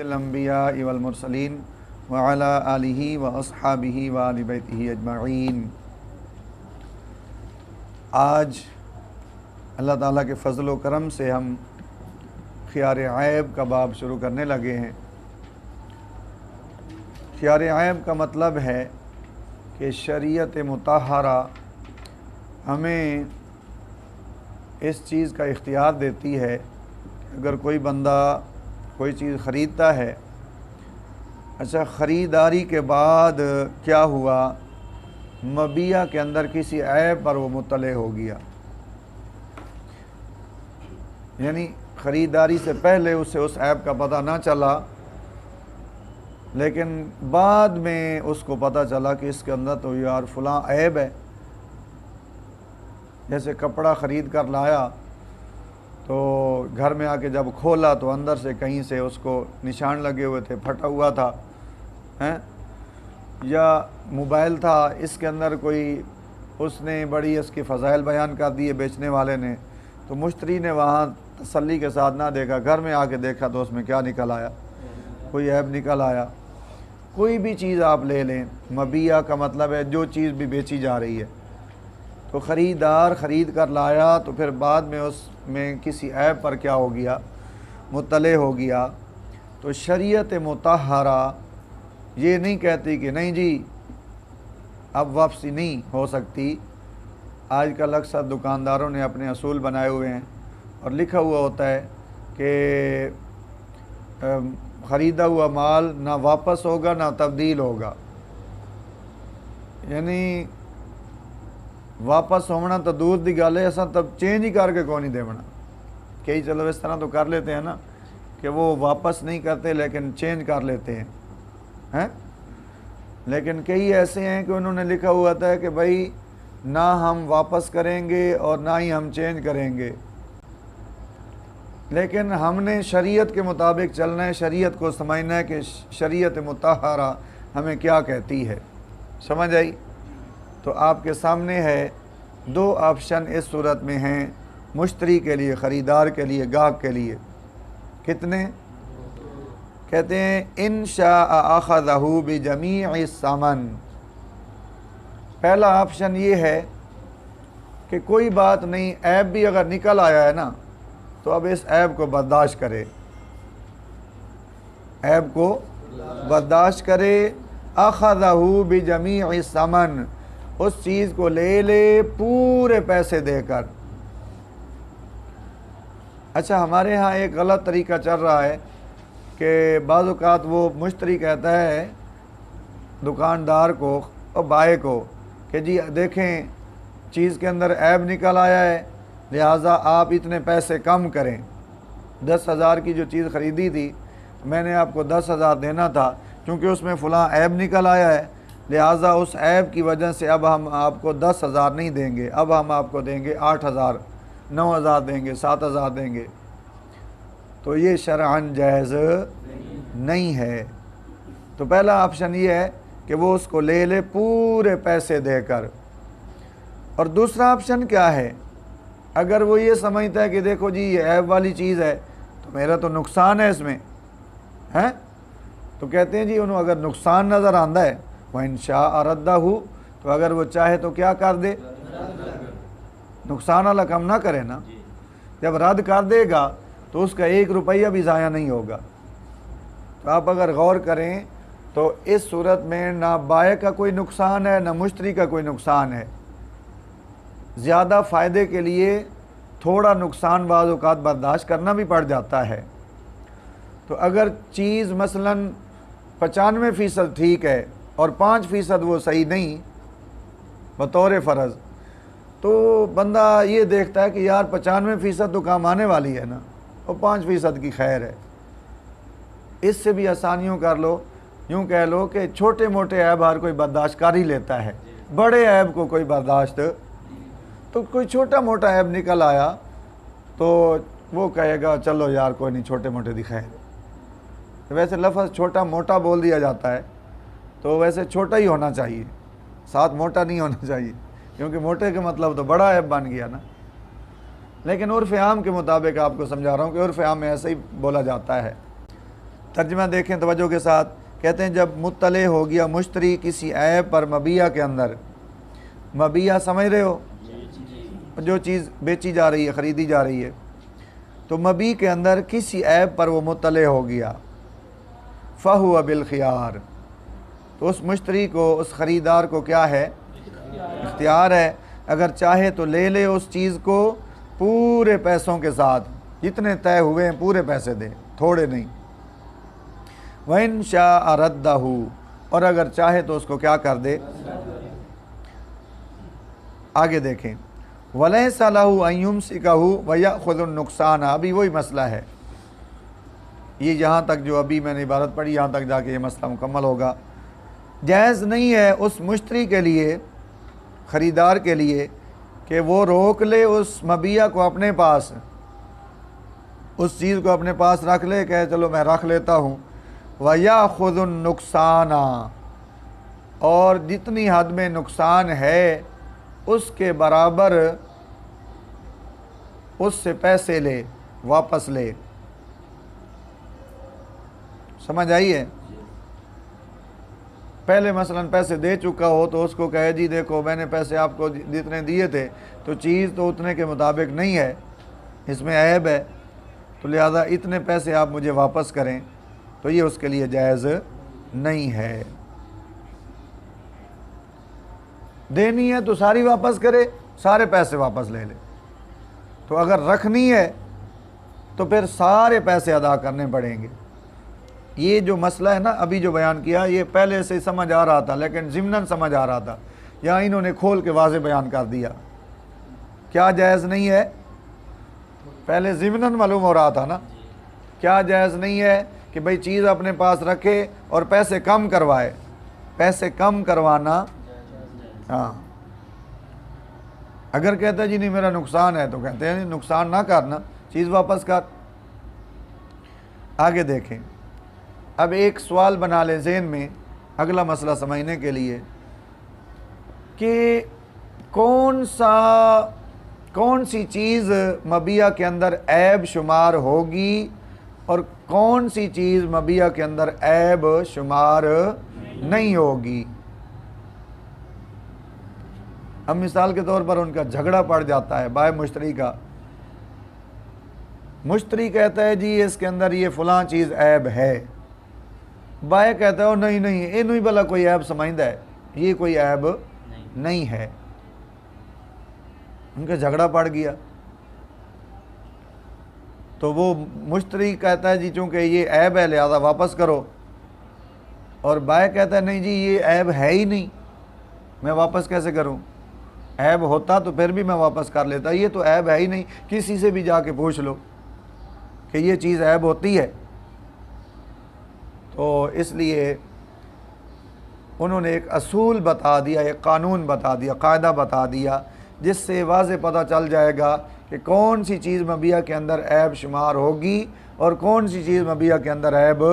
الانبیاء والمرسلین وعلی آلہ واصحابہ وآل بیتہ اجمعین۔ آج اللہ تعالیٰ کے فضل و کرم سے ہم خیار عیب کا باب شروع کرنے لگے ہیں۔ خیار عیب کا مطلب ہے کہ شریعت مطہرہ ہمیں اس چیز کا اختیار دیتی ہے کہ اگر کوئی بندہ کوئی چیز خریدتا ہے، اچھا خریداری کے بعد کیا ہوا، مبیع کے اندر کسی عیب پر وہ مطلع ہو گیا، یعنی خریداری سے پہلے اسے اس عیب کا پتہ نہ چلا، لیکن بعد میں اس کو پتہ چلا کہ اس کے اندر تو یار فلاں عیب ہے۔ جیسے کپڑا خرید کر لایا تو گھر میں آ کے جب کھولا تو اندر سے کہیں سے اس کو نشان لگے ہوئے تھے، پھٹا ہوا تھا، یا موبائل تھا، اس کے اندر کوئی اس نے بڑی اس کی فضائل بیان کر دیے بیچنے والے نے، تو مشتری نے وہاں تسلی کے ساتھ نہ دیکھا، گھر میں آ کے دیکھا تو اس میں کیا نکل آیا، کوئی عیب نکل آیا۔ کوئی بھی چیز آپ لے لیں، مبیع کا مطلب ہے جو چیز بھی بیچی جا رہی ہے، تو خریدار خرید کر لایا تو پھر بعد میں اس میں کسی عیب پر کیا ہو گیا، مطلع ہو گیا، تو شریعت مطہرہ یہ نہیں کہتی کہ نہیں جی اب واپسی نہیں ہو سکتی۔ آج کل اکثر دکانداروں نے اپنے اصول بنائے ہوئے ہیں اور لکھا ہوا ہوتا ہے کہ خریدا ہوا مال نہ واپس ہوگا نہ تبدیل ہوگا، یعنی واپس ہونا تو دور دی گل ہے، ایسا تب چینج ہی کر کے کون نہیں دیونا۔ کئی چلو اس طرح تو کر لیتے ہیں نا کہ وہ واپس نہیں کرتے لیکن چینج کر لیتے ہیں، لیکن کئی ایسے ہیں کہ انہوں نے لکھا ہوا تھا کہ بھائی نہ ہم واپس کریں گے اور نہ ہی ہم چینج کریں گے، لیکن ہم نے شریعت کے مطابق چلنا ہے، شریعت کو سمجھنا ہے کہ شریعت مطہرہ ہمیں کیا کہتی ہے۔ سمجھ آئی؟ تو آپ کے سامنے ہے دو آپشن اس صورت میں ہیں مشتری کے لیے، خریدار کے لیے، گاہک کے لیے۔ کتنے؟ کہتے ہیں ان شاء اخذہ بجمیع الثمن۔ پہلا آپشن یہ ہے کہ کوئی بات نہیں، عیب بھی اگر نکل آیا ہے نا تو اب اس عیب کو برداشت کرے، عیب کو برداشت کرے، اخذہ بجمیع الثمن، اس چیز کو لے لے پورے پیسے دے کر۔ اچھا ہمارے ہاں ایک غلط طریقہ چل رہا ہے کہ بعض اوقات وہ مشتری کہتا ہے دکاندار کو اور بائے کو کہ جی دیکھیں چیز کے اندر عیب نکل آیا ہے، لہٰذا آپ اتنے پیسے کم کریں۔ 10,000 کی جو چیز خریدی تھی میں نے آپ کو 10,000 دینا تھا، کیونکہ اس میں فلاں عیب نکل آیا ہے، لہٰذا اس عیب کی وجہ سے اب ہم آپ کو 10,000 نہیں دیں گے، اب ہم آپ کو دیں گے 8,000، 9,000 دیں گے، 7,000 دیں گے۔ تو یہ شرعاً جائز نہیں ہے۔ تو پہلا آپشن یہ ہے کہ وہ اس کو لے لے پورے پیسے دے کر۔ اور دوسرا آپشن کیا ہے؟ اگر وہ یہ سمجھتا ہے کہ دیکھو جی یہ عیب والی چیز ہے تو میرا تو نقصان ہے اس میں، تو کہتے ہیں جی انہوں اگر نقصان نظر آندا ہے وَإِن شَاءَ رَدَّهُ، تو اگر وہ چاہے تو کیا کر دے، نقصان والا کم نہ کرے نا، جب رد کر دے گا تو اس کا 1 روپیہ بھی ضائع نہیں ہوگا۔ تو آپ اگر غور کریں تو اس صورت میں نہ بائع کا کوئی نقصان ہے نہ مشتری کا کوئی نقصان ہے۔ زیادہ فائدے کے لیے تھوڑا نقصان بعض اوقات برداشت کرنا بھی پڑ جاتا ہے۔ تو اگر چیز مثلاً 95% ٹھیک ہے اور 5% وہ صحیح نہیں بطور فرض، تو بندہ یہ دیکھتا ہے کہ یار 95% تو کام آنے والی ہے نا، اور 5% کی خیر ہے، اس سے بھی آسانیوں کر لو۔ یوں کہہ لو کہ چھوٹے موٹے عیب ہر کوئی برداشت کر ہی لیتا ہے، بڑے عیب کو کوئی برداشت، تو کوئی چھوٹا موٹا عیب نکل آیا تو وہ کہے گا چلو یار کوئی نہیں، چھوٹے موٹے دی خیر ہے۔ ویسے لفظ چھوٹا موٹا بول دیا جاتا ہے تو ویسے چھوٹا ہی ہونا چاہیے، ساتھ موٹا نہیں ہونا چاہیے، کیونکہ موٹے کے مطلب تو بڑا عیب بن گیا نا۔ لیکن عرف عام کے مطابق آپ کو سمجھا رہا ہوں کہ عرف عام میں ایسے ہی بولا جاتا ہے۔ ترجمہ دیکھیں توجہ کے ساتھ، کہتے ہیں جب مطلع ہو گیا مشتری کسی عیب پر مبیع کے اندر، مبیع سمجھ رہے ہو، جو چیز بیچی جا رہی ہے، خریدی جا رہی ہے، تو مبیع کے اندر کسی عیب پر وہ مطلع ہو گیا، فَهُوَ بِالْخِيَارِ، تو اس مشتری کو، اس خریدار کو کیا ہے؟ اختیار ہے، اگر چاہے تو لے لے اس چیز کو پورے پیسوں کے ساتھ، جتنے طے ہوئے ہیں پورے پیسے دے، تھوڑے نہیں۔ وَإِن شَاءَ رَدَّهُ، اور اگر چاہے تو اس کو کیا کر دے؟ آگے دیکھیں، وَلَيْسَ لَهُ أَن يُمْسِكَهُ وَيَأْخُذُ النُّقْصَانَ، ابھی وہی مسئلہ ہے، یہ یہاں تک جو ابھی میں نے عبارت پڑھی یہاں تک جا کے یہ مسئلہ مکمل ہوگا۔ جائز نہیں ہے اس مشتری کے لیے، خریدار کے لیے، کہ وہ روک لے اس مبیع کو اپنے پاس، اس چیز کو اپنے پاس رکھ لے، کہ چلو میں رکھ لیتا ہوں، وَيَأْخُذُ النُّقْصَانَ، اور جتنی حد میں نقصان ہے اس کے برابر اس سے پیسے لے، واپس لے۔ سمجھ آئی ہے؟ پہلے مثلا پیسے دے چکا ہو تو اس کو کہے جی دیکھو میں نے پیسے آپ کو جتنے دیے تھے تو چیز تو اتنے کے مطابق نہیں ہے، اس میں عیب ہے، تو لہذا اتنے پیسے آپ مجھے واپس کریں، تو یہ اس کے لیے جائز نہیں ہے۔ دینی ہے تو ساری واپس کرے، سارے پیسے واپس لے لے، تو اگر رکھنی ہے تو پھر سارے پیسے ادا کرنے پڑیں گے۔ یہ جو مسئلہ ہے نا ابھی جو بیان کیا، یہ پہلے سے سمجھ آ رہا تھا لیکن ضمناً سمجھ آ رہا تھا، یہاں انہوں نے کھول کے واضح بیان کر دیا۔ کیا جائز نہیں ہے؟ پہلے ضمناً معلوم ہو رہا تھا نا، کیا جائز نہیں ہے کہ بھئی چیز اپنے پاس رکھے اور پیسے کم کروائے، پیسے کم کروانا، ہاں، اگر کہتا ہے جی نہیں میرا نقصان ہے تو کہتے ہیں نقصان نہ کرنا، چیز واپس کر۔ آگے دیکھیں، اب ایک سوال بنا لیں ذہن میں اگلا مسئلہ سمجھنے کے لیے، کہ کون سی چیز مبیع کے اندر عیب شمار ہوگی اور کون سی چیز مبیع کے اندر عیب شمار نہیں ہوگی۔ اب مثال کے طور پر ان کا جھگڑا پڑ جاتا ہے بائع مشتری کا، مشتری کہتا ہے جی اس کے اندر یہ فلاں چیز عیب ہے، بائع کہتا ہے نہیں نہیں یہ نہیں بلا کوئی عیب سمجھتا ہے، یہ کوئی عیب نہیں ہے، ان کا جھگڑا پڑ گیا۔ تو وہ مشتری کہتا ہے جی چونکہ یہ عیب ہے لہذا واپس کرو، اور بائع کہتا ہے نہیں جی یہ عیب ہے ہی نہیں، میں واپس کیسے کروں، عیب ہوتا تو پھر بھی میں واپس کر لیتا، یہ تو عیب ہے ہی نہیں، کسی سے بھی جا کے پوچھ لو کہ یہ چیز عیب ہوتی ہے۔ تو اس لیے انہوں نے ایک اصول بتا دیا، ایک قانون بتا دیا، قاعدہ بتا دیا، جس سے واضح پتہ چل جائے گا کہ کون سی چیز مبیع کے اندر عیب شمار ہوگی اور کون سی چیز مبیع کے اندر عیب۔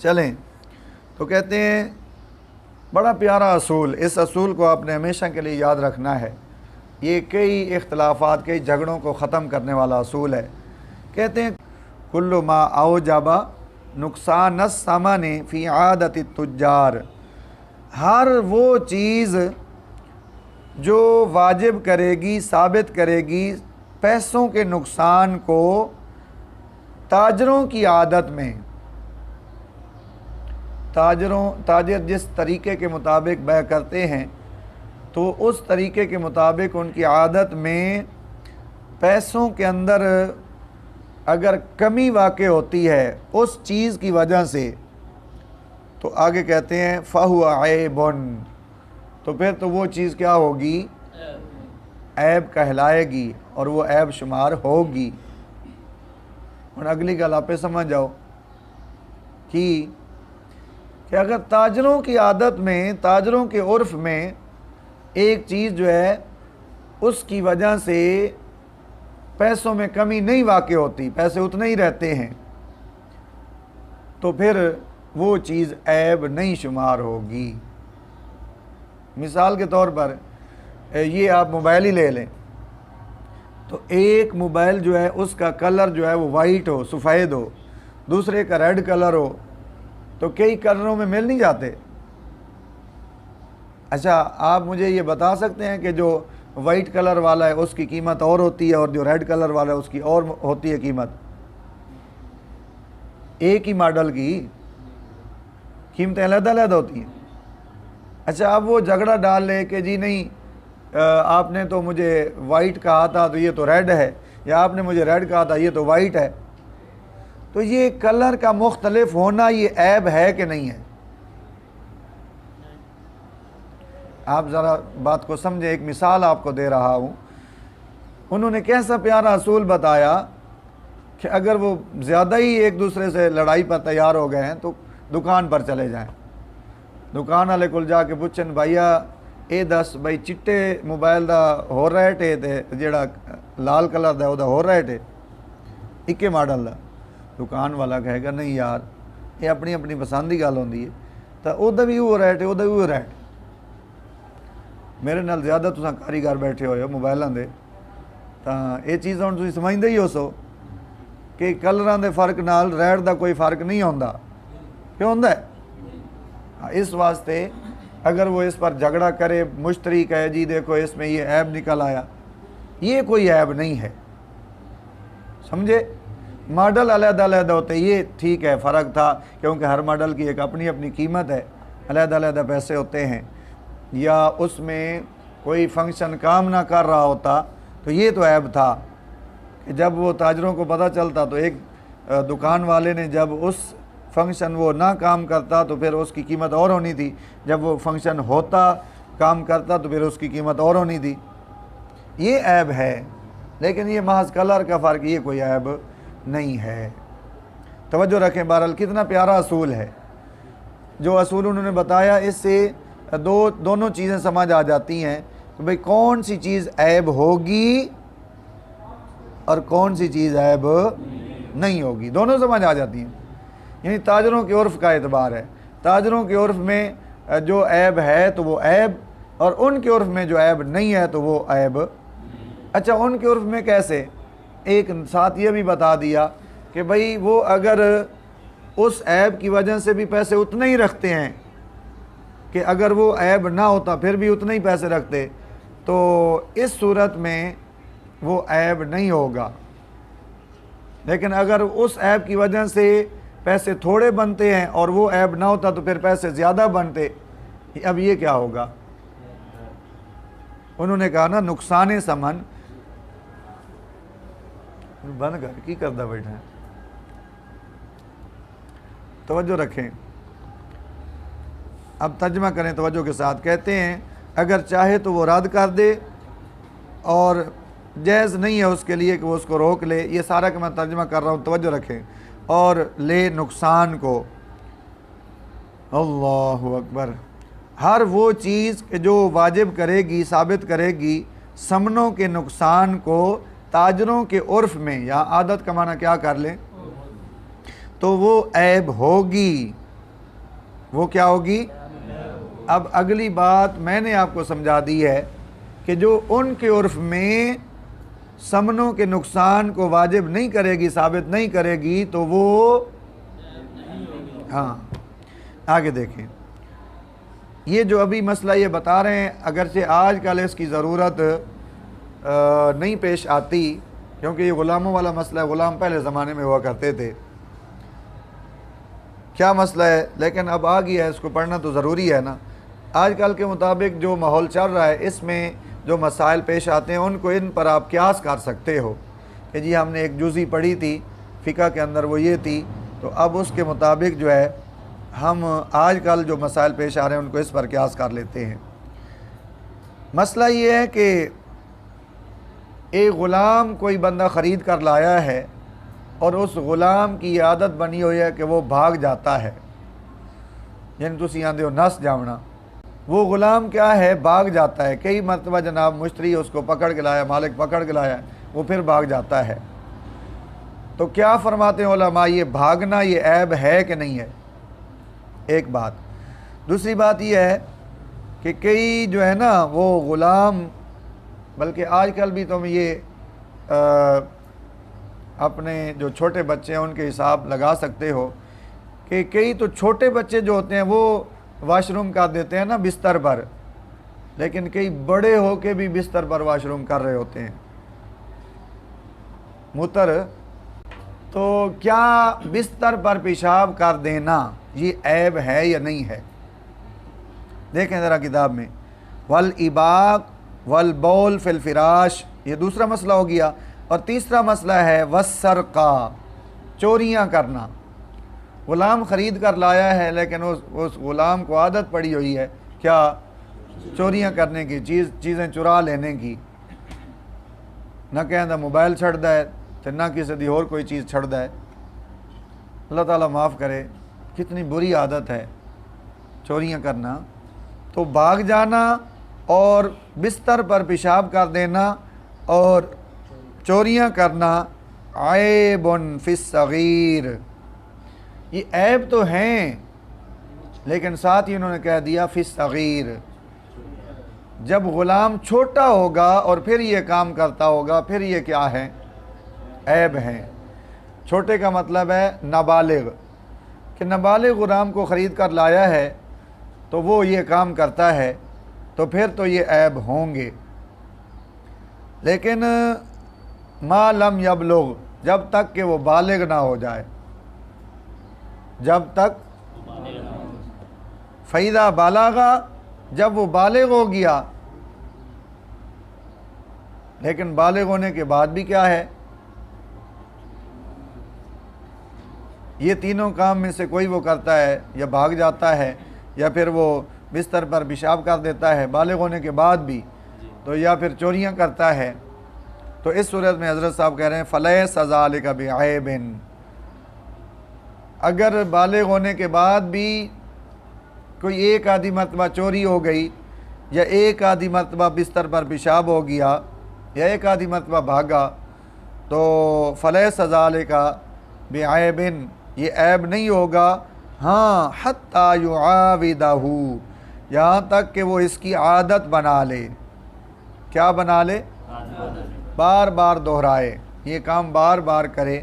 چلیں، تو کہتے ہیں بڑا پیارا اصول، اس اصول کو آپ نے ہمیشہ کے لیے یاد رکھنا ہے، یہ کئی اختلافات، کئی جھگڑوں کو ختم کرنے والا اصول ہے۔ کہتے ہیں کل ما اوجب نقصان الثمن فی عادت التجار، ہر وہ چیز جو واجب کرے گی، ثابت کرے گی پیسوں کے نقصان کو تاجروں کی عادت میں، تاجر جس طریقے کے مطابق بیع کرتے ہیں تو اس طریقے کے مطابق ان کی عادت میں پیسوں کے اندر اگر کمی واقع ہوتی ہے اس چیز کی وجہ سے، تو آگے کہتے ہیں فَهُوَ عَيْبٌ، تو پھر تو وہ چیز کیا ہوگی؟ عیب کہلائے گی اور وہ عیب شمار ہوگی۔ اور اگلی گل آپ سمجھ جاؤ کہ اگر تاجروں کی عادت میں، تاجروں کے عرف میں ایک چیز جو ہے اس کی وجہ سے پیسوں میں کمی نہیں واقع ہوتی، پیسے اتنے ہی رہتے ہیں، تو پھر وہ چیز عیب نہیں شمار ہوگی۔ مثال کے طور پر یہ آپ موبائل ہی لے لیں، تو ایک موبائل جو ہے اس کا کلر جو ہے وہ وائٹ ہو، سفید ہو، دوسرے کا ریڈ کلر ہو تو کئی کلروں میں مل نہیں جاتے. اچھا آپ مجھے یہ بتا سکتے ہیں کہ جو وائٹ کلر والا ہے اس کی قیمت اور ہوتی ہے اور جو ریڈ کلر والا ہے اس کی اور ہوتی ہے قیمت؟ ایک ہی ماڈل کی قیمتیں علیحدہ علیحدہ ہوتی ہیں. اچھا اب وہ جھگڑا ڈال لے کہ جی نہیں آپ نے تو مجھے وائٹ کہا تھا تو یہ تو ریڈ ہے، یا آپ نے مجھے ریڈ کہا تھا یہ تو وائٹ ہے. تو یہ کلر کا مختلف ہونا یہ عیب ہے کہ نہیں ہے؟ آپ ذرا بات کو سمجھیں. ایک مثال آپ کو دے رہا ہوں. انہوں نے کیسا پیارا اصول بتایا کہ اگر وہ زیادہ ہی ایک دوسرے سے لڑائی پر تیار ہو گئے ہیں تو دکان پر چلے جائیں. دکان والے کو جا کے پوچھن بھائیا اے دس بھائی چٹے موبائل دا ہو ریٹ ہے تے جیڑا لال کلر دا وہ ہو ریٹ ہے اکے ماڈل دا. دکان والا کہے گا نہیں یار یہ اپنی اپنی پسند کی گل ہوندی ہے تو وہ بھی وہ ریٹ ہے وہ بھی وہ ریٹ. میرے نال زیادہ تساں کاریگر بیٹھے ہوئے ہو موبائلاں دے تاں یہ چیز ہن تسی سمجھدے ہی ہو سو کہ کلراں دے فرق نال ریٹ دا کوئی فرق نہیں ہوندا. کیوں ہوندا ہے؟ اس واسطے اگر وہ اس پر جھگڑا کرے مشتری کہے جی دیکھو اس میں یہ عیب نکل آیا، یہ کوئی عیب نہیں ہے. سمجھے؟ ماڈل علیحدہ علیحدہ ہوتے یہ ٹھیک ہے فرق تھا کیونکہ ہر ماڈل کی ایک اپنی اپنی قیمت ہے، علیحدہ علیحدہ پیسے ہوتے ہیں، یا اس میں کوئی فنکشن کام نہ کر رہا ہوتا تو یہ تو عیب تھا کہ جب وہ تاجروں کو پتہ چلتا تو ایک دکان والے نے جب اس فنکشن وہ نہ کام کرتا تو پھر اس کی قیمت اور ہونی تھی، جب وہ فنکشن ہوتا کام کرتا تو پھر اس کی قیمت اور ہونی تھی. یہ عیب ہے، لیکن یہ محض کلر کا فرق یہ کوئی عیب نہیں ہے. توجہ رکھیں. بہرحال کتنا پیارا اصول ہے. جو اصول انہوں نے بتایا اس سے دونوں چیزیں سمجھ آ جاتی ہیں کہ بھئی کون سی چیز عیب ہوگی اور کون سی چیز عیب نہیں ہوگی. دونوں سمجھ آ جاتی ہیں. یعنی تاجروں کے عرف کا اعتبار ہے. تاجروں کے عرف میں جو عیب ہے تو وہ عیب، اور ان کے عرف میں جو عیب نہیں ہے تو وہ عیب. اچھا ان کے عرف میں کیسے؟ ایک ساتھ یہ بھی بتا دیا کہ بھئی وہ اگر اس عیب کی وجہ سے بھی پیسے اتنے ہی رکھتے ہیں کہ اگر وہ عیب نہ ہوتا پھر بھی اتنے ہی پیسے رکھتے تو اس صورت میں وہ عیب نہیں ہوگا. لیکن اگر اس عیب کی وجہ سے پیسے تھوڑے بنتے ہیں اور وہ عیب نہ ہوتا تو پھر پیسے زیادہ بنتے، اب یہ کیا ہوگا؟ انہوں نے کہا نا نقصان ثمن بند کر کی کرتا بیٹھا ہے. توجہ رکھیں. اب ترجمہ کریں توجہ کے ساتھ. کہتے ہیں اگر چاہے تو وہ رد کر دے اور جائز نہیں ہے اس کے لیے کہ وہ اس کو روک لے. یہ سارا کہ میں ترجمہ کر رہا ہوں توجہ رکھیں. اور لے نقصان کو. اللہ اکبر. ہر وہ چیز جو واجب کرے گی ثابت کرے گی ثمنوں کے نقصان کو تاجروں کے عرف میں، یا عادت کا معنی کیا کر لیں، تو وہ عیب ہوگی. وہ کیا ہوگی؟ اب اگلی بات میں نے آپ کو سمجھا دی ہے کہ جو ان کے عرف میں ثمنوں کے نقصان کو واجب نہیں کرے گی ثابت نہیں کرے گی تو وہ ہاں آگے دیکھیں. یہ جو ابھی مسئلہ یہ بتا رہے ہیں اگرچہ آج کل اس کی ضرورت نہیں پیش آتی کیونکہ یہ غلاموں والا مسئلہ ہے. غلام پہلے زمانے میں ہوا کرتے تھے. کیا مسئلہ ہے؟ لیکن اب آ گیا ہے، اس کو پڑھنا تو ضروری ہے نا. آج کل کے مطابق جو ماحول چل رہا ہے اس میں جو مسائل پیش آتے ہیں ان کو ان پر آپ قیاس کر سکتے ہو کہ جی ہم نے ایک جزی پڑھی تھی فقہ کے اندر وہ یہ تھی، تو اب اس کے مطابق جو ہے ہم آج کل جو مسائل پیش آ رہے ہیں ان کو اس پر قیاس کر لیتے ہیں. مسئلہ یہ ہے کہ ایک غلام کوئی بندہ خرید کر لایا ہے اور اس غلام کی عادت بنی ہوئی ہے کہ وہ بھاگ جاتا ہے، یعنی تسی آندے ہو نس جاونا. وہ غلام کیا ہے؟ بھاگ جاتا ہے. کئی مرتبہ جناب مشتری اس کو پکڑ کے لایا، مالک پکڑ کے لایا، وہ پھر بھاگ جاتا ہے. تو کیا فرماتے ہیں علماء؟ یہ بھاگنا یہ عیب ہے کہ نہیں ہے؟ ایک بات. دوسری بات یہ ہے کہ کئی جو ہے نا وہ غلام، بلکہ آج کل بھی تم یہ اپنے جو چھوٹے بچے ہیں ان کے حساب لگا سکتے ہو کہ کئی تو چھوٹے بچے جو ہوتے ہیں وہ واش روم کر دیتے ہیں نا بستر پر، لیکن کئی بڑے ہو کے بھی بستر پر واش روم کر رہے ہوتے ہیں۔ موتر تو کیا بستر پر پیشاب کر دینا یہ عیب ہے یا نہیں ہے؟ دیکھیں ذرا کتاب میں، والاباق والبول فی الفراش، یہ دوسرا مسئلہ ہو گیا، اور تیسرا مسئلہ ہے والسرقہ، چوریاں کرنا۔ غلام خرید کر لایا ہے لیکن اس غلام کو عادت پڑی ہوئی ہے کیا؟ چوریاں کرنے کی، چیزیں چرا لینے کی، نہ کہنا موبائل چھڑدا ہے تو نہ کسی دی اور کوئی چیز چھڑدا ہے۔ اللہ تعالیٰ معاف کرے، کتنی بری عادت ہے چوریاں کرنا۔ تو بھاگ جانا اور بستر پر پیشاب کر دینا اور چوریاں کرنا عیب فی الصغیر، یہ عیب تو ہیں لیکن ساتھ ہی انہوں نے کہہ دیا فی الصغیر، جب غلام چھوٹا ہوگا اور پھر یہ کام کرتا ہوگا پھر یہ کیا ہے؟ عیب ہیں۔ چھوٹے کا مطلب ہے نابالغ، کہ نابالغ غلام کو خرید کر لایا ہے تو وہ یہ کام کرتا ہے تو پھر تو یہ عیب ہوں گے، لیکن ما لم یبلغ، جب تک کہ وہ بالغ نہ ہو جائے، جب تک فَإِذَا بَلَغَ، جب وہ بالغ ہو گیا، لیکن بالغ ہونے کے بعد بھی کیا ہے؟ یہ تینوں کام میں سے کوئی وہ کرتا ہے، یا بھاگ جاتا ہے، یا پھر وہ بستر پر پیشاب کر دیتا ہے بالغ ہونے کے بعد بھی، تو یا پھر چوریاں کرتا ہے، تو اس صورت میں حضرت صاحب کہہ رہے ہیں فَلَيْسَ ذَلِكَ بِعَيْبٍ، اگر بالغ ہونے کے بعد بھی کوئی ایک آدھی مرتبہ چوری ہو گئی، یا ایک آدھی مرتبہ بستر پر پیشاب ہو گیا، یا ایک آدھی مرتبہ بھاگا، تو فَلَيْسَ ذَلِكَ بِعَيْبٍ، یہ عیب نہیں ہوگا، ہاں حَتَّى يُعَاوِدَهُ، یہاں تک کہ وہ اس کی عادت بنا لے۔ کیا بنا لے؟ بار بار دہرائے، یہ کام بار بار کرے،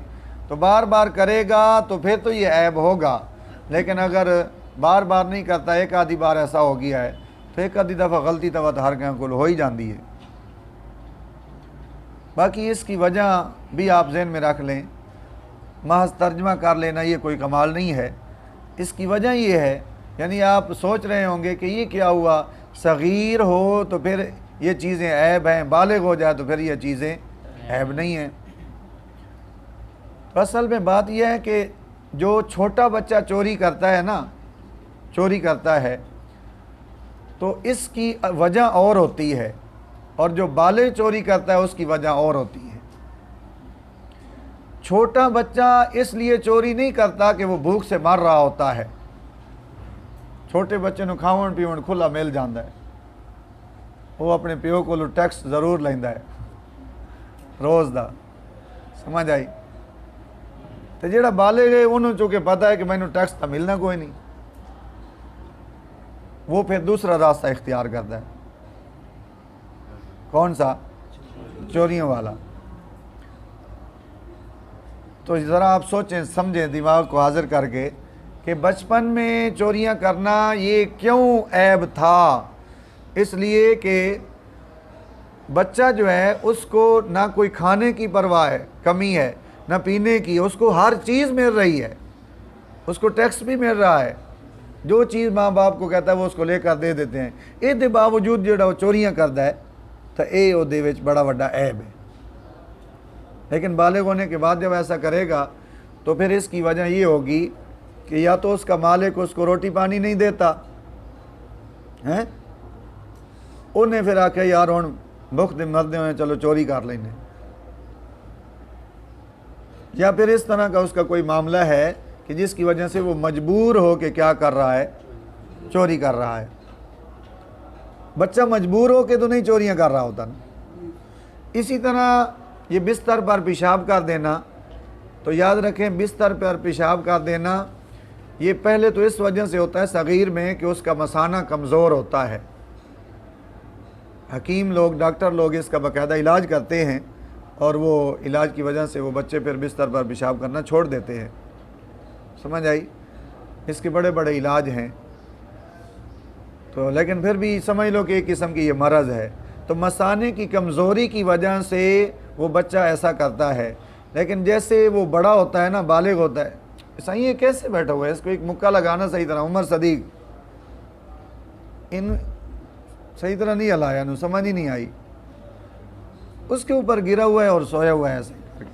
تو بار بار کرے گا تو پھر تو یہ عیب ہوگا، لیکن اگر بار بار نہیں کرتا، ایک آدھی بار ایسا ہو گیا ہے تو ایک آدھی دفعہ غلطی تو ہر کہیں کو ہو ہی جاندی ہے۔ باقی اس کی وجہ بھی آپ ذہن میں رکھ لیں، محض ترجمہ کر لینا یہ کوئی کمال نہیں ہے۔ اس کی وجہ یہ ہے، یعنی آپ سوچ رہے ہوں گے کہ یہ کیا ہوا، صغیر ہو تو پھر یہ چیزیں عیب ہیں، بالغ ہو جائے تو پھر یہ چیزیں عیب نہیں ہیں۔ اصل میں بات یہ ہے کہ جو چھوٹا بچہ چوری کرتا ہے نا، چوری کرتا ہے تو اس کی وجہ اور ہوتی ہے، اور جو بالغ چوری کرتا ہے اس کی وجہ اور ہوتی ہے۔ چھوٹا بچہ اس لیے چوری نہیں کرتا کہ وہ بھوک سے مر رہا ہوتا ہے، چھوٹے بچے نو کھاون پیون کھلا مل جاندہ ہے، وہ اپنے پیو کو ٹیکس ضرور لیندہ ہے روز دا، سمجھ آئی؟ تو جیڑا بالغ ہے انہوں چونکہ پتہ ہے کہ میں نے ٹیکس تا ملنا کوئی نہیں، وہ پھر دوسرا راستہ اختیار کرتا ہے۔ کون سا؟ چوریوں والا۔ تو ذرا آپ سوچیں سمجھیں دماغ کو حاضر کر کے کہ بچپن میں چوریاں کرنا یہ کیوں عیب تھا؟ اس لیے کہ بچہ جو ہے اس کو نہ کوئی کھانے کی پرواہ ہے، کمی ہے، نہ پینے کی، اس کو ہر چیز مل رہی ہے، اس کو ٹیکس بھی مل رہا ہے، جو چیز ماں باپ کو کہتا ہے وہ اس کو لے کر دے دیتے ہیں، اس دے باوجود جڑا وہ چوریاں کرتا ہے تو اے او دے وچ بڑا بڑا عیب ہے۔ لیکن بالغ ہونے کے بعد جب ایسا کرے گا تو پھر اس کی وجہ یہ ہوگی کہ یا تو اس کا مالک اس کو روٹی پانی نہیں دیتا ہیں، انہیں پھر آکے یار ہوں بخت مردے ہوئے چلو چوری کر لینے، یا پھر اس طرح کا اس کا کوئی معاملہ ہے کہ جس کی وجہ سے وہ مجبور ہو کے کیا کر رہا ہے؟ چوری کر رہا ہے۔ بچہ مجبور ہو کے تو نہیں چوریاں کر رہا ہوتا نا۔ اسی طرح یہ بستر پر پیشاب کر دینا، تو یاد رکھیں بستر پر پیشاب کر دینا یہ پہلے تو اس وجہ سے ہوتا ہے صغیر میں کہ اس کا مثانہ کمزور ہوتا ہے۔ حکیم لوگ، ڈاکٹر لوگ اس کا باقاعدہ علاج کرتے ہیں، اور وہ علاج کی وجہ سے وہ بچے پھر بستر پر پیشاب کرنا چھوڑ دیتے ہیں. سمجھ آئی؟ اس کے بڑے بڑے علاج ہیں. تو لیکن پھر بھی سمجھ لو کہ ایک قسم کی یہ مرض ہے. تو مثانے کی کمزوری کی وجہ سے وہ بچہ ایسا کرتا ہے. لیکن جیسے وہ بڑا ہوتا ہے نا، بالغ ہوتا ہے، صحیح یہ کیسے بیٹھا ہوا ہے، اس کو ایک مکہ لگانا صحیح طرح. عمر صدیق ان صحیح طرح نہیں ہلایا، نو سمجھ ہی نہیں آئی. اس کے اوپر گرا ہوا ہے اور سویا ہوا ہے ایسے کر کے.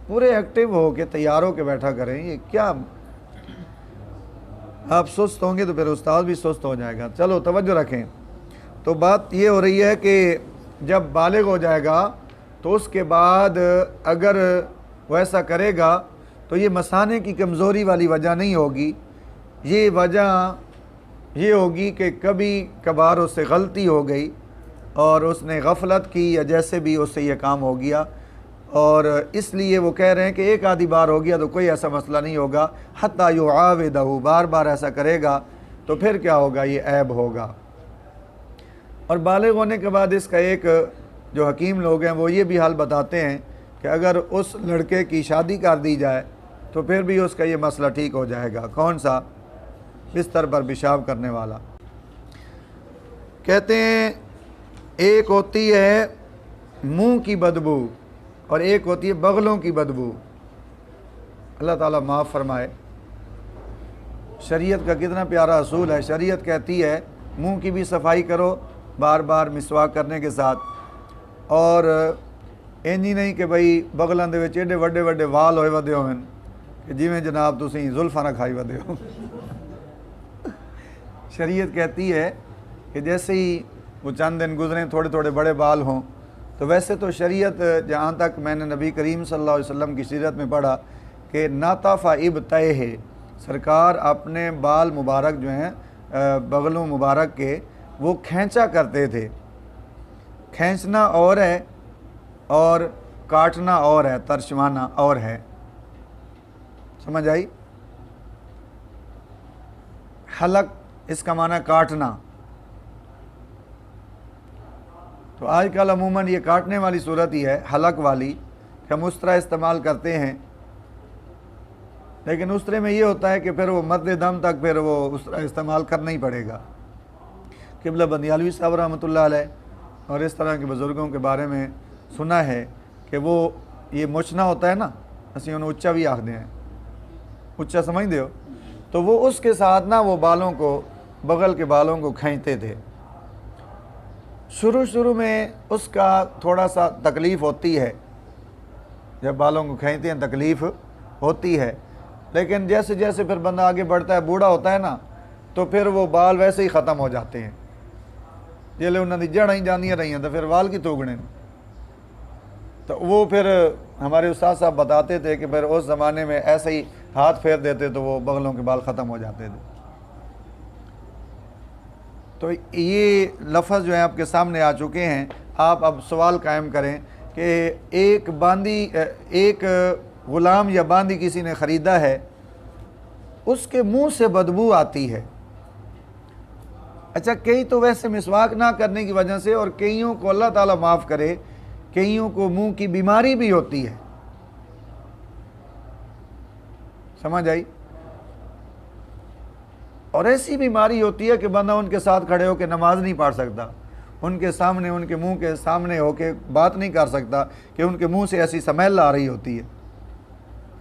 پورے ایکٹیو ہو کے تیار ہو کے بیٹھا کریں. یہ کیا، آپ سست ہوں گے تو پھر استاد بھی سست ہو جائے گا. چلو توجہ رکھیں. تو بات یہ ہو رہی ہے کہ جب بالغ ہو جائے گا تو اس کے بعد اگر وہ ایسا کرے گا تو یہ مثانے کی کمزوری والی وجہ نہیں ہوگی. یہ وجہ یہ ہوگی کہ کبھی کبھار اس سے غلطی ہو گئی اور اس نے غفلت کی یا جیسے بھی اس سے یہ کام ہو گیا، اور اس لیے وہ کہہ رہے ہیں کہ ایک آدھی بار ہو گیا تو کوئی ایسا مسئلہ نہیں ہوگا. حتیٰ یعاودہ، بار بار ایسا کرے گا تو پھر کیا ہوگا، یہ عیب ہوگا. اور بالغ ہونے کے بعد اس کا ایک جو حکیم لوگ ہیں وہ یہ بھی حل بتاتے ہیں کہ اگر اس لڑکے کی شادی کر دی جائے تو پھر بھی اس کا یہ مسئلہ ٹھیک ہو جائے گا. کون سا؟ بستر پر پیشاب کرنے والا. کہتے ہیں ایک ہوتی ہے منہ کی بدبو اور ایک ہوتی ہے بغلوں کی بدبو. اللہ تعالیٰ معاف فرمائے. شریعت کا کتنا پیارا اصول ہے. شریعت کہتی ہے منہ کی بھی صفائی کرو بار بار مسواک کرنے کے ساتھ، اور انجی نہیں کہ بھئی بغلاں دے وچ ایڈے وڈے وڈے وال ہوئے ودے ہوئن کہ جویں جناب تسی زلفاں نہ کھائی ودے ہو. شریعت کہتی ہے کہ جیسے ہی وہ چند دن گزریں تھوڑے تھوڑے بڑے بال ہوں. تو ویسے تو شریعت، جہاں تک میں نے نبی کریم صلی اللہ علیہ وسلم کی سیرت میں پڑھا کہ ناطف ابطیہ ہے، سرکار اپنے بال مبارک جو ہیں بغلوں مبارک کے وہ کھینچا کرتے تھے. کھینچنا اور ہے اور کاٹنا اور ہے، ترشمانا اور ہے. سمجھ آئی؟ حلق اس کا معنی کاٹنا. تو آج کل عموماً یہ کاٹنے والی صورت ہی ہے، حلق والی، کہ ہم اس طرح استعمال کرتے ہیں. لیکن اس طرح میں یہ ہوتا ہے کہ پھر وہ مرد دم تک پھر وہ اس طرح استعمال کرنا ہی پڑے گا. قبلہ بندیالوی صاحب رحمۃ اللہ علیہ اور اس طرح کے بزرگوں کے بارے میں سنا ہے کہ وہ یہ مچنا ہوتا ہے نا، اسی انہوں اچا بھی آخدے ہیں، اچا سمجھ دے ہو، تو وہ اس کے ساتھ نا وہ بالوں کو، بغل کے بالوں کو کھینچتے تھے. شروع میں اس کا تھوڑا سا تکلیف ہوتی ہے، جب بالوں کو کھینچتے ہیں تکلیف ہوتی ہے. لیکن جیسے جیسے پھر بندہ آگے بڑھتا ہے، بوڑھا ہوتا ہے نا، تو پھر وہ بال ویسے ہی ختم ہو جاتے ہیں. جیلے انہوں نے جڑیں ہی جانیاں رہی ہیں تو پھر وال کی توگنے. تو وہ پھر ہمارے استاد صاحب بتاتے تھے کہ پھر اس زمانے میں ایسے ہی ہاتھ پھیر دیتے تو وہ بغلوں کے بال ختم ہو جاتے تھے. تو یہ لفظ جو ہیں آپ کے سامنے آ چکے ہیں. آپ اب سوال قائم کریں کہ ایک غلام یا باندی کسی نے خریدا ہے، اس کے منہ سے بدبو آتی ہے. اچھا، کئی تو ویسے مسواک نہ کرنے کی وجہ سے، اور کئیوں کو اللہ تعالیٰ معاف کرے، کئیوں کو منہ کی بیماری بھی ہوتی ہے. سمجھ آئی؟ اور ایسی بیماری ہوتی ہے کہ بندہ ان کے ساتھ کھڑے ہو کے نماز نہیں پڑھ سکتا، ان کے سامنے، ان کے منہ کے سامنے ہو کے بات نہیں کر سکتا کہ ان کے منہ سے ایسی سمیل آ رہی ہوتی ہے.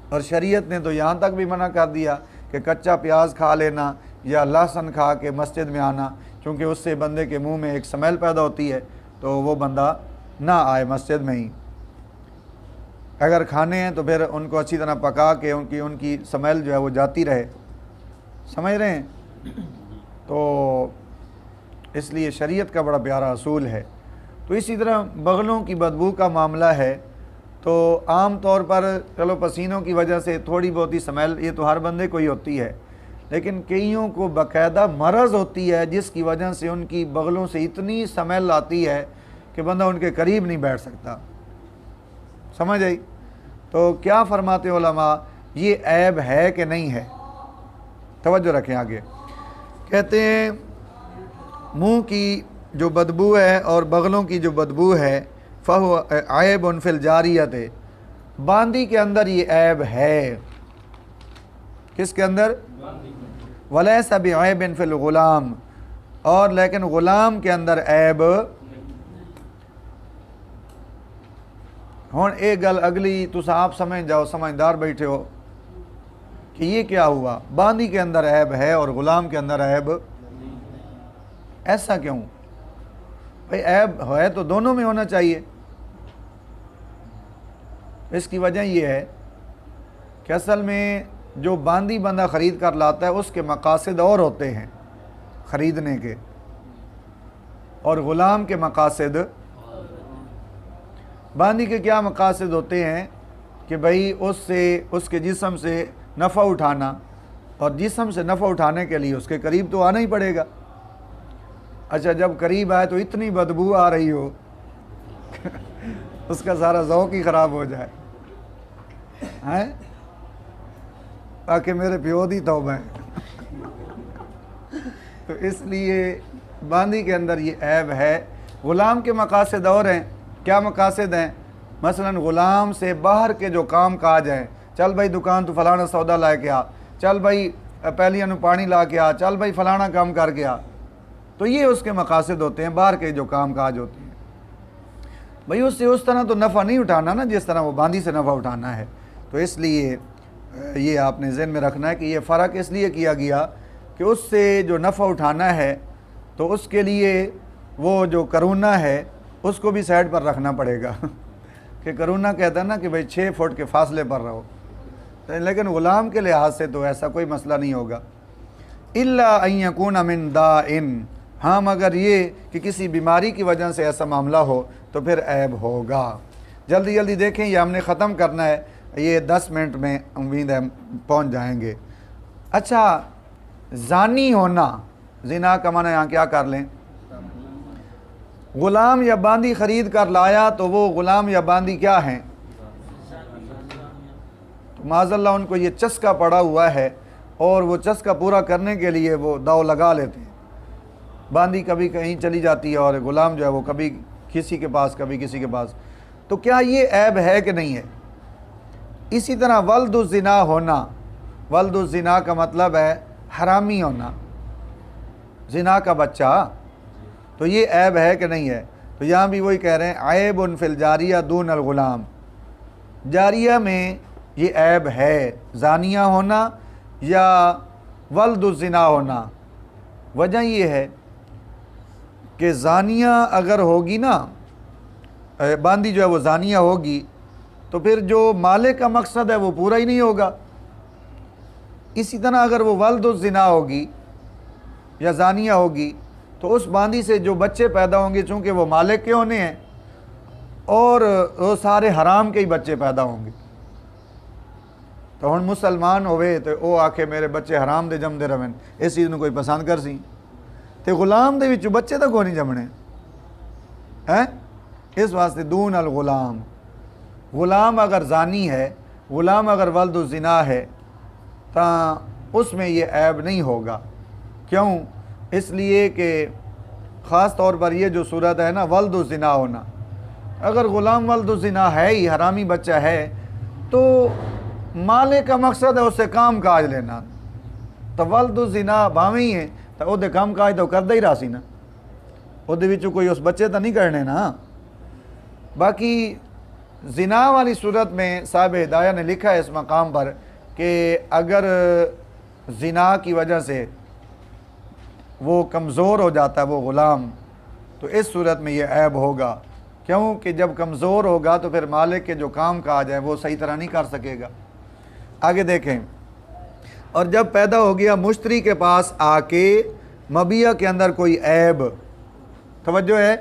اور شریعت نے تو یہاں تک بھی منع کر دیا کہ کچا پیاز کھا لینا یا لہسن کھا کے مسجد میں آنا، چونکہ اس سے بندے کے منہ میں ایک سمیل پیدا ہوتی ہے تو وہ بندہ نہ آئے مسجد میں ہی. اگر کھانے ہیں تو پھر ان کو اچھی طرح پکا کے ان کی سمیل جو ہے وہ جاتی رہے. سمجھ رہے ہیں؟ تو اس لیے شریعت کا بڑا پیارا اصول ہے. تو اسی طرح بغلوں کی بدبو کا معاملہ ہے. تو عام طور پر چلو پسینوں کی وجہ سے تھوڑی بہت ہی سمیل یہ تو ہر بندے کو ہی ہوتی ہے، لیکن کئیوں کو باقاعدہ مرض ہوتی ہے جس کی وجہ سے ان کی بغلوں سے اتنی سمیل آتی ہے کہ بندہ ان کے قریب نہیں بیٹھ سکتا. سمجھ آئی؟ تو کیا فرماتے علماء، یہ عیب ہے کہ نہیں ہے؟ توجہ رکھیں آگے. کہتے ہیں منہ کی جو بدبو ہے اور بغلوں کی جو بدبو ہے، فہو عیب فی الجاریت، باندی کے اندر یہ عیب ہے. کس کے اندر؟ ولیس بعیب فی الغلام، اور لیکن غلام کے اندر عیب. ہن ایک گل اگلی تسا آپ سمجھ جاؤ، سمجھدار بیٹھے ہو کہ یہ کیا ہوا، باندی کے اندر عیب ہے اور غلام کے اندر عیب. ایسا کیوں بھئی؟ عیب ہے تو دونوں میں ہونا چاہیے. اس کی وجہ یہ ہے کہ اصل میں جو باندی بندہ خرید کر لاتا ہے اس کے مقاصد اور ہوتے ہیں خریدنے کے، اور غلام کے مقاصد. باندی کے کیا مقاصد ہوتے ہیں کہ بھئی اس کے جسم سے نفع اٹھانا، اور جسم سے نفع اٹھانے کے لیے اس کے قریب تو آنا ہی پڑے گا. اچھا جب قریب آئے تو اتنی بدبو آ رہی ہو اس کا سارا ذوق ہی خراب ہو جائے ہیں، تاکہ میرے پیو دی توبہ ہے. تو اس لیے باندی کے اندر یہ عیب ہے. غلام کے مقاصد اور ہیں. کیا مقاصد ہیں؟ مثلا غلام سے باہر کے جو کام کاج ہیں، چل بھائی دکان تو فلانا سودا لائے کے آ، چل بھائی پہلیاں نو پانی لا کے آ، چل بھائی فلانا کام کر کے آ. تو یہ اس کے مقاصد ہوتے ہیں، باہر کے جو کام کاج ہوتے ہیں. بھئی اس سے اس طرح تو نفع نہیں اٹھانا نا جس طرح وہ باندی سے نفع اٹھانا ہے. تو اس لیے یہ آپ نے ذہن میں رکھنا ہے کہ یہ فرق اس لیے کیا گیا کہ اس سے جو نفع اٹھانا ہے تو اس کے لیے وہ جو کرونا ہے اس کو بھی سائڈ پر رکھنا پڑے گا کہ کرونا کہتا ہے نا کہ بھئی 6 فٹ کے فاصلے پر رہو. لیکن غلام کے لحاظ سے تو ایسا کوئی مسئلہ نہیں ہوگا. الا ان یکون من داء، ہاں مگر یہ کہ کسی بیماری کی وجہ سے ایسا معاملہ ہو تو پھر عیب ہوگا. جلدی جلدی دیکھیں، یہ ہم نے ختم کرنا ہے، یہ 10 منٹ میں امید ہے پہنچ جائیں گے. اچھا زانی ہونا، زنا کا معنی یہاں کیا کر لیں؟ غلام یا باندی خرید کر لایا تو وہ غلام یا باندی کیا ہیں؟ تو معاذ اللہ ان کو یہ چسکا پڑا ہوا ہے، اور وہ چسکا پورا کرنے کے لیے وہ داؤ لگا لیتے ہیں. باندی کبھی کہیں چلی جاتی ہے اور غلام جو ہے وہ کبھی کسی کے پاس کبھی کسی کے پاس. تو کیا یہ عیب ہے کہ نہیں ہے؟ اسی طرح ولد الزنا ہونا، ولد الزنا کا مطلب ہے حرامی ہونا، زنا کا بچہ. تو یہ عیب ہے کہ نہیں ہے؟ تو یہاں بھی وہی کہہ رہے ہیں عیب فی الجاریہ دون الغلام، جاریہ میں یہ عیب ہے، زانیہ ہونا یا ولد الزنا ہونا. وجہ یہ ہے کہ زانیہ اگر ہوگی نا، باندی جو ہے وہ زانیہ ہوگی تو پھر جو مالک کا مقصد ہے وہ پورا ہی نہیں ہوگا. اسی طرح اگر وہ ولد الزنا ہوگی یا زانیہ ہوگی تو اس باندی سے جو بچے پیدا ہوں گے چونکہ وہ مالک کے ہونے ہیں اور وہ سارے حرام کے ہی بچے پیدا ہوں گے. تو ہن مسلمان ہوئے تو وہ آکھے میرے بچے حرام دے جم دے رہن، اس چیز کوئی پسند کر سی تے غلام دے وچوں بچے تک کو نہیں جمنے ہیں. اس واسطے دون الغلام، غلام اگر زانی ہے، غلام اگر ولد الزنا ہے تو اس میں یہ عیب نہیں ہوگا. کیوں؟ اس لیے کہ خاص طور پر یہ جو صورت ہے نا ولد الزنا ہونا، اگر غلام ولد الزنا ہے ہی، حرامی بچہ ہے، تو مالک کا مقصد ہے اس سے کام کاج لینا. تو ولد الزنا بھاویں ہی ہے تو وہ دے کام کاج تو کردہ ہی راسی نا، وہ دے وچوں کوئی اس بچے تو نہیں کرنے نا. باقی زنا والی صورت میں صاحب ہدایہ نے لکھا ہے اس مقام پر کہ اگر زنا کی وجہ سے وہ کمزور ہو جاتا ہے وہ غلام تو اس صورت میں یہ عیب ہوگا. کیوں کہ جب کمزور ہوگا تو پھر مالک کے جو کام کاج ہے وہ صحیح طرح نہیں کر سکے گا. آگے دیکھیں، اور جب پیدا ہو گیا مشتری کے پاس آ کے مبیع کے اندر کوئی عیب، توجہ ہے،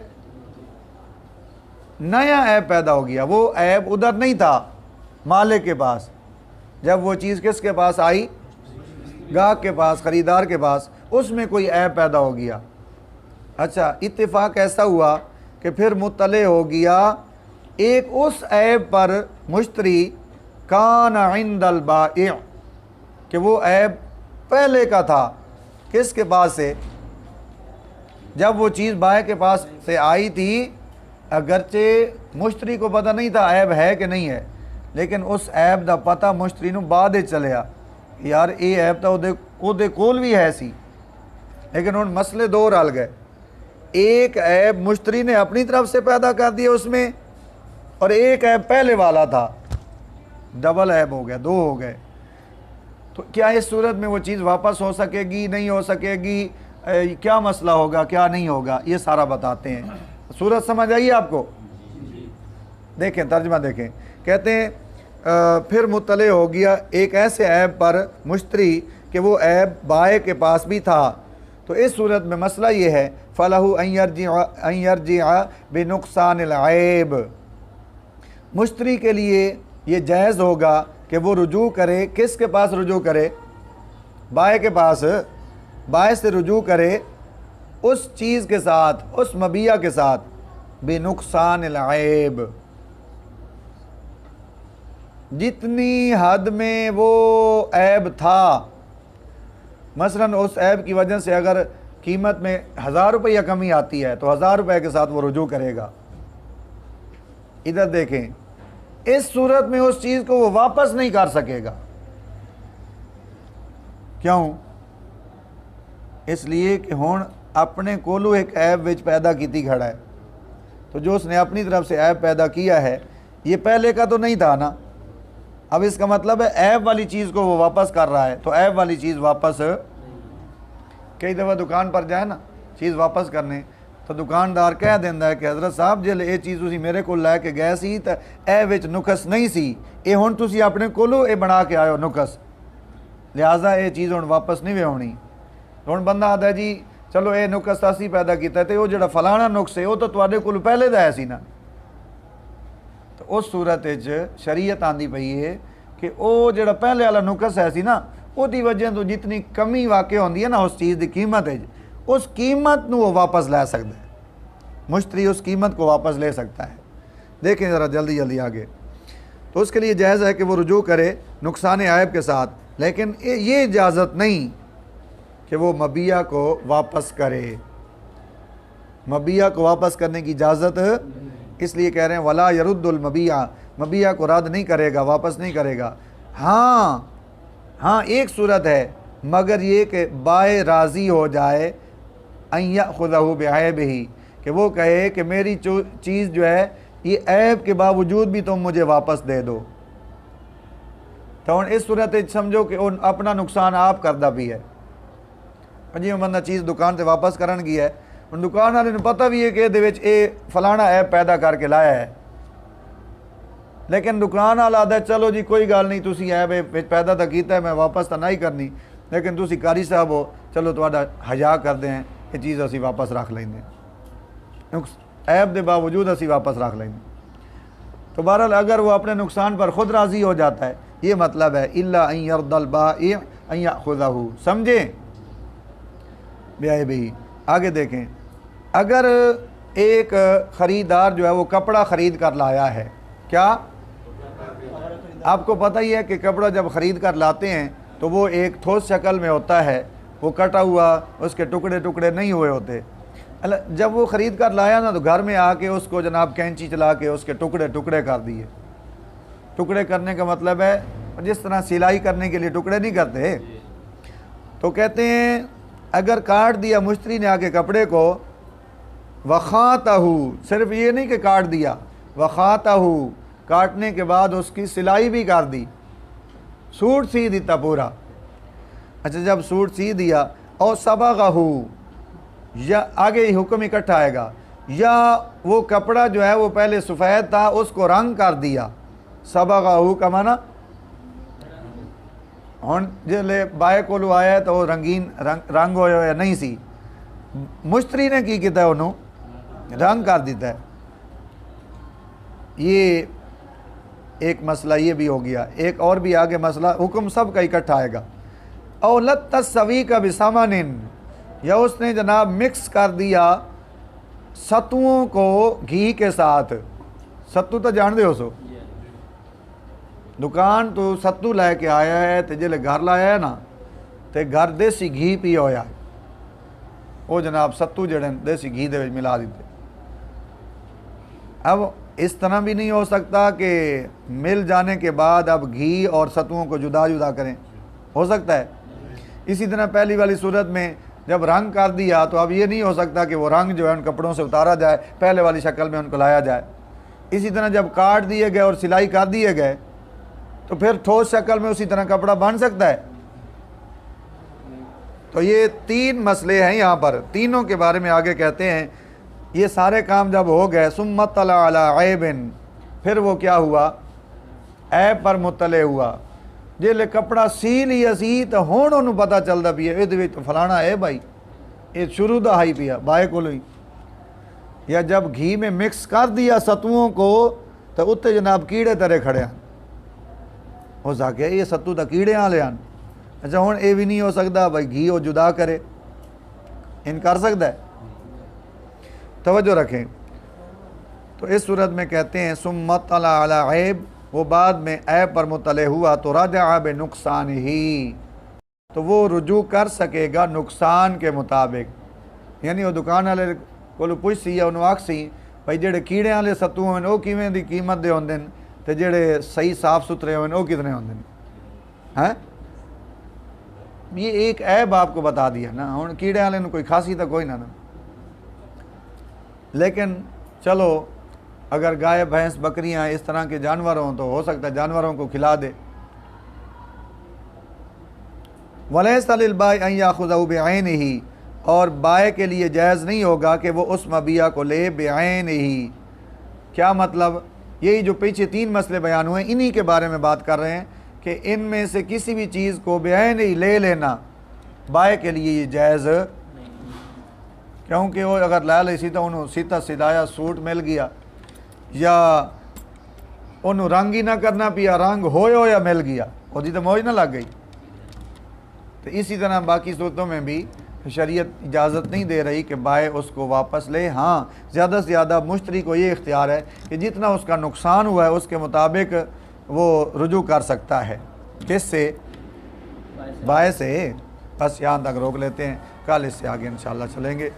نیا عیب پیدا ہو گیا، وہ عیب ادھر نہیں تھا مالک کے پاس، جب وہ چیز کس کے پاس آئی؟ گاہک کے پاس، خریدار کے پاس، اس میں کوئی عیب پیدا ہو گیا. اچھا اتفاق ایسا ہوا کہ پھر مطلع ہو گیا ایک اس عیب پر مشتری کان عند البائع، کہ وہ عیب پہلے کا تھا. کس کے پاس سے؟ جب وہ چیز بائع کے پاس سے آئی تھی اگرچہ مشتری کو پتہ نہیں تھا عیب ہے کہ نہیں ہے، لیکن اس عیب دا پتہ مشتری نو بعد چلیا یار یہ عیب تو وہ کول بھی ہے سی، لیکن ہن مسئلے دو رل گئے۔ ایک عیب مشتری نے اپنی طرف سے پیدا کر دیا اس میں، اور ایک عیب پہلے والا تھا، ڈبل عیب ہو گیا، دو ہو گئے۔ تو کیا اس صورت میں وہ چیز واپس ہو سکے گی، نہیں ہو سکے گی، کیا مسئلہ ہوگا، کیا نہیں ہوگا، یہ سارا بتاتے ہیں۔ صورت سمجھ آئیے آپ کو؟ دیکھیں ترجمہ دیکھیں، کہتے ہیں پھر مطلع ہو گیا ایک ایسے عیب پر مشتری کہ وہ عیب بائع کے پاس بھی تھا، تو اس صورت میں مسئلہ یہ ہے فَلَهُ أَن يَرْجِعَ بِنُقْصَانِ الْعَيْبِ، مشتری کے لیے یہ جائز ہوگا کہ وہ رجوع کرے، کس کے پاس رجوع کرے؟ بائع کے پاس، بائع سے رجوع کرے اس چیز کے ساتھ، اس مبیع کے ساتھ، بنقصان العیب، جتنی حد میں وہ عیب تھا۔ مثلاً اس عیب کی وجہ سے اگر قیمت میں 1000 روپیہ کمی آتی ہے تو 1000 روپے کے ساتھ وہ رجوع کرے گا۔ ادھر دیکھیں، اس صورت میں اس چیز کو وہ واپس نہیں کر سکے گا۔ کیوں؟ اس لیے کہ ہون اپنے کولو ایک عیب وچ پیدا کیتی کھڑا ہے، تو جو اس نے اپنی طرف سے عیب پیدا کیا ہے یہ پہلے کا تو نہیں تھا نا۔ اب اس کا مطلب ہے عیب والی چیز کو وہ واپس کر رہا ہے، تو عیب والی چیز واپس، کئی دفعہ دکان پر جائے نا چیز واپس کرنے تو دکاندار کہہ دینا ہے کہ حضرت صاحب جے یہ چیز تسی میرے کو لے کے گئے سی تو اے وچ نقص نہیں سی، اے ہن تسی اپنے کولو اے بنا کے آئے ہو نقص، لہٰذا یہ چیز ہن واپس نہیں ہونی۔ ہن بندہ آتا ہے جی چلو اے نقص اسی پیدا کیتا ہے تے وہ جڑا فلانا نقص ہے وہ تو تواڈے کول پہلے دا ہے سی نا۔ تو اس صورت وچ شریعت آندی پئی ہے کہ وہ جڑا پہلے والا نقص ہے سی نا، وہ دی وجہ تو جتنی کمی واقع ہوندی ہے نا اس چیز دی قیمت ہے، اس قیمت نو وہ واپس لے سکتا ہے، مشتری اس قیمت کو واپس لے سکتا ہے۔ دیکھیں ذرا جلدی جلدی آگے، تو اس کے لیے جائز ہے کہ وہ رجوع کرے نقصان عیب کے ساتھ، لیکن یہ اجازت نہیں کہ وہ مبیع کو واپس کرے، مبیع کو واپس کرنے کی اجازت، اس لیے کہہ رہے ہیں ولا يرد المبیع، مبیع کو رد نہیں کرے گا، واپس نہیں کرے گا۔ ہاں ایک صورت ہے، مگر یہ کہ بائع راضی ہو جائے ان یأخذہ بعیبہ، کہ وہ کہے کہ میری چیز جو ہے یہ عیب کے باوجود بھی تم مجھے واپس دے دو، تو اس صورت سمجھو کہ اپنا نقصان آپ کردہ بھی ہے۔ جی بندہ چیز دکان سے واپس کرن گیا ہے، ان دکان والے نے پتہ بھی ہے کہ یہ فلانا عیب پیدا کر کے لایا ہے، لیکن دکان والا آتا ہے چلو جی کوئی گل نہیں، تسی عیب پیدا تو کیتا ہے، میں واپس تو نہیں کرنی، لیکن تسی قاری صاحب ہو، چلو تہاڈا حیا کر دیں، یہ چیز اسی واپس رکھ لیں گے، عیب دے باوجود اسی واپس رکھ لیں گے۔ تو بہرحال اگر وہ اپنے نقصان پر خود راضی ہو جاتا ہے، یہ مطلب ہے الا ان یرضی البائع ان یاخذہ، سمجھیں بعیبہ۔ آگے دیکھیں، اگر ایک خریدار جو ہے وہ کپڑا خرید کر لایا ہے، کیا آپ کو پتہ ہی ہے کہ کپڑا جب خرید کر لاتے ہیں تو وہ ایک ٹھوس شکل میں ہوتا ہے، وہ کٹا ہوا، اس کے ٹکڑے ٹکڑے نہیں ہوئے ہوتے۔ جب وہ خرید کر لایا نا تو گھر میں آ کے اس کو جناب کینچی چلا کے اس کے ٹکڑے ٹکڑے کر دیے۔ ٹکڑے کرنے کا مطلب ہے جس طرح سلائی کرنے کے لیے ٹکڑے نہیں کرتے، تو کہتے ہیں اگر کاٹ دیا مشتری نے آ کے کپڑے کو، وخاتہ، صرف یہ نہیں کہ کاٹ دیا، وخاتہ، کاٹنے کے بعد اس کی سلائی بھی کر دی، سوٹ سی دیتا پورا۔ اچھا جب سوٹ سی دیا، اور صبغہ، یا آگے ہی حکم اکٹھا آئے گا، یا وہ کپڑا جو ہے وہ پہلے سفید تھا اس کو رنگ کر دیا، صبغہ کا معنی ہن جلے بائے کولو آیا ہے تو وہ رنگین رنگ ہویا نہیں سی، مشتری نے کی کیتا ہے انہوں رنگ کر دیتا ہے۔ یہ ایک مسئلہ یہ بھی ہو گیا، ایک اور بھی آگے مسئلہ، حکم سب کا اکٹھا آئے گا۔ او لت تسویق بثمن، یا اس نے جناب مکس کر دیا ستوؤں کو گھی کے ساتھ، ستو تو جان دے ہو سو، دکان تو ستو لے کے آیا ہے تے جلے گھر لایا ہے نا تے گھر دیسی گھی پی ہویا ہے، وہ جناب ستو جڑے دیسی گھی دے وچ ملا دیتے، اب اس طرح بھی نہیں ہو سکتا کہ مل جانے کے بعد اب گھی اور ستوؤں کو جدا جدا کریں، ہو سکتا ہے؟ اسی طرح پہلی والی صورت میں جب رنگ کر دیا تو اب یہ نہیں ہو سکتا کہ وہ رنگ جو ہے ان کپڑوں سے اتارا جائے، پہلے والی شکل میں ان کو لایا جائے۔ اسی طرح جب کاٹ دیے گئے اور سلائی کر دیے گئے تو پھر ٹھوس شکل میں اسی طرح کپڑا بن سکتا ہے؟ تو یہ 3 مسئلے ہیں یہاں پر، تینوں کے بارے میں آگے کہتے ہیں یہ سارے کام جب ہو گئے ثم اطلع علی عیب، پھر وہ کیا ہوا؟ عیب پر مطلع ہوا۔ جیلے کپڑا سی لیا سی تو ہون انہوں پتہ چلتا پیا یہ وچ فلانا ہے بھائی، یہ شروع دا ہائی پیا بائے کو لئی، یا جب گھی میں مکس کر دیا ستوؤں کو تو اتنے جناب کیڑے ترے کھڑے ہیں، ہو سکے یہ ستو تا کیڑے آلے ہیں۔ اچھا ہون اے بھی نہیں ہو سکتا بھائی گھی وہ جدا کرے، ان کر سکتا ہے؟ توجہ رکھیں۔ تو اس صورت میں کہتے ہیں ثم اطلع علی عیب، وہ بعد میں عیب پر مطلع ہوا تو رجع بنقصان ہی، تو وہ رجوع کر سکے گا نقصان کے مطابق۔ یعنی وہ دکان والے کو پوچھ سی انہوں آکھ سی بھائی جڑے کیڑے والے ستو ہوئے وہ کیویں دی قیمت دے ہوندے تے جڑے صحیح صاف ستھرے ہوئے وہ کتنے ہوندے ہیں؟ یہ ایک عیب آپ کو بتا دیا نا، ہن کیڑے والے کوئی خاصی تو کوئی نہ، لیکن چلو اگر گائے بھینس بکریاں اس طرح کے جانور ہوں تو ہو سکتا ہے جانوروں کو کھلا دے۔ وَلَيْسَ لِلْبَائِعِ أَن يَأْخُذَهُ بِعَيْنِهِ، اور بائع کے لیے جائز نہیں ہوگا کہ وہ اس مبیع کو لے بعینہ۔ کیا مطلب؟ یہی جو پیچھے 3 مسئلے بیان ہوئے انہی کے بارے میں بات کر رہے ہیں کہ ان میں سے کسی بھی چیز کو بعینہ لے لینا بائع کے لیے یہ جائز، کیونکہ وہ اگر لے لے سی تو انہوں سیدھا سدایا سوٹ مل گیا، یا انہوں رنگ ہی نہ کرنا پیا، رنگ ہویا مل گیا، وہ تو موج نہ لگ گئی۔ تو اسی طرح باقی صورتوں میں بھی شریعت اجازت نہیں دے رہی کہ بائع اس کو واپس لے۔ ہاں زیادہ سے زیادہ مشتری کو یہ اختیار ہے کہ جتنا اس کا نقصان ہوا ہے اس کے مطابق وہ رجوع کر سکتا ہے۔ کس سے؟ بائع سے۔ بس یہاں تک روک لیتے ہیں، کل اس سے آگے انشاءاللہ چلیں گے۔